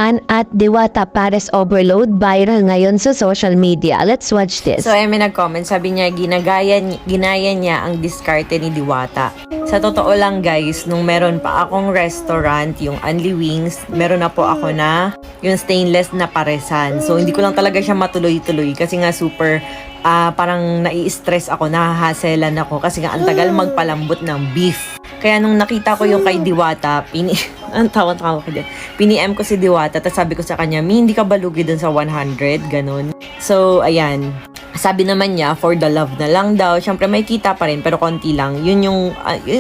at Diwata Pares overload viral ngayon sa social media. Let's watch this. So, may nag-comment. Sabi niya, ginaya niya ang diskarte ni Diwata. Sa totoo lang guys, nung meron pa akong restaurant, yung Only Wings, meron na po ako na yung stainless na paresan. So, hindi ko lang talaga siya matuloy-tuloy kasi nga super parang nai-stress ako, nahahaselan ako kasi nga ang tagal magpalambot ng beef. Kaya nung nakita ko yung kay Diwata, pini-M ko si Diwata, tapos sabi ko sa kanya, hindi ka balugi dun sa 100, ganun. So, ayan. Sabi naman niya, for the love na lang daw. Siyempre, may kita pa rin, pero konti lang. Yun yung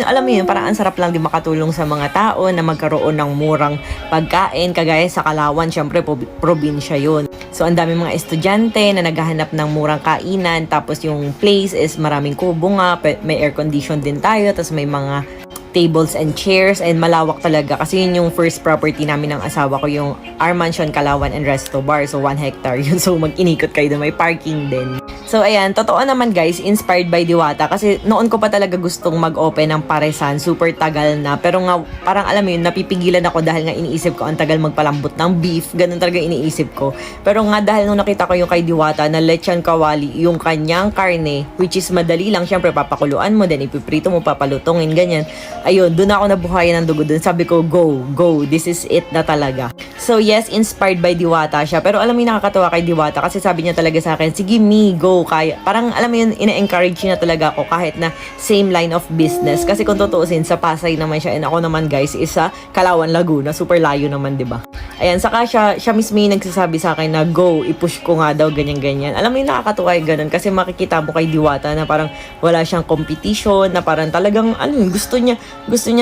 alam mo yun, parang ang sarap lang din makatulong sa mga tao na magkaroon ng murang pagkain. Kagaya sa Kalawan, siyempre, probinsya yun. So, ang dami mga estudyante na naghahanap ng murang kainan. Tapos, yung place is maraming kubo nga. May air condition din tayo. Tapos, may mga tables and chairs and malawak talaga kasi yun yung first property namin ng asawa ko, yung Our Mansion Kalawan and Resto Bar. So 1 hectare yun, so mag-inikot kayo doon, may parking din. So ayan, totoo naman guys, inspired by Diwata kasi noon ko pa talaga gustong mag-open ng paresan, super tagal na, pero nga parang alam mo yun, napipigilan ako dahil nga iniisip ko ang tagal magpalambot ng beef, ganun talaga iniisip ko. Pero nga dahil nung nakita ko yung kay Diwata na lechon kawali, yung kanyang karne, which is madali lang, syempre papakuluan mo, then ipiprito mo, papalutungin, ganyan. Ayun, doon ako nabuhayan ng dugo doon. Sabi ko, go, this is it na talaga. So yes, inspired by Diwata siya. Pero alam mo yung nakakatawa kay Diwata kasi sabi niya talaga sa akin, sige me, go, kaya. Parang alam mo yun, ina-encourage niya talaga ako kahit na same line of business. Kasi kung tutuusin, sa Pasay naman siya and ako naman guys, is sa Kalawan, Laguna. Super layo naman, di ba? Ayan, saka siya mismo yung nagsasabi sa akin na go, i-push ko nga daw, ganyan-ganyan. Alam mo yung nakakatawa yung ganun kasi makikita mo kay Diwata na parang wala siyang competition, na parang talagang, gusto niya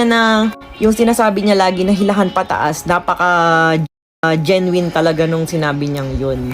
na yung sinasabi niya lagi na hilahan pataas, napaka genuine talaga nung sinabi niyang yun.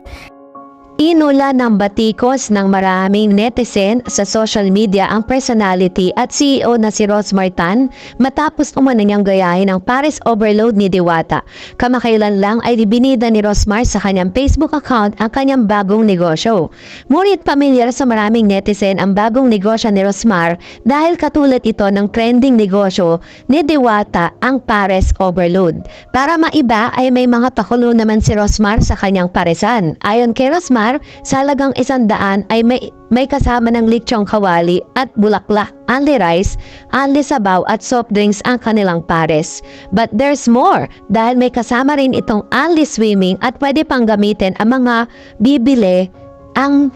Inula ng batikos ng maraming netizen sa social media ang personality at CEO na si Rosmar Tan matapos umano niyang gayahin ang Pares overload ni Diwata. Kamakailan lang ay ibinida ni Rosmar sa kanyang Facebook account ang kanyang bagong negosyo. Ngunit pamilyar sa maraming netizen ang bagong negosyo ni Rosmar dahil katulad ito ng trending negosyo ni Diwata, ang Pares overload. Para maiba ay may mga pakulo naman si Rosmar sa kanyang paresan. Ayon kay Rosmar, sa halagang 100 ay may kasama ng lechong kawali at bulaklak, only rice, only sabaw at soft drinks ang kanilang pares. But there's more dahil may kasama rin itong only swimming at pwede pang gamitin ang mga bibili ang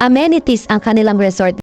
amenities ang kanilang resort.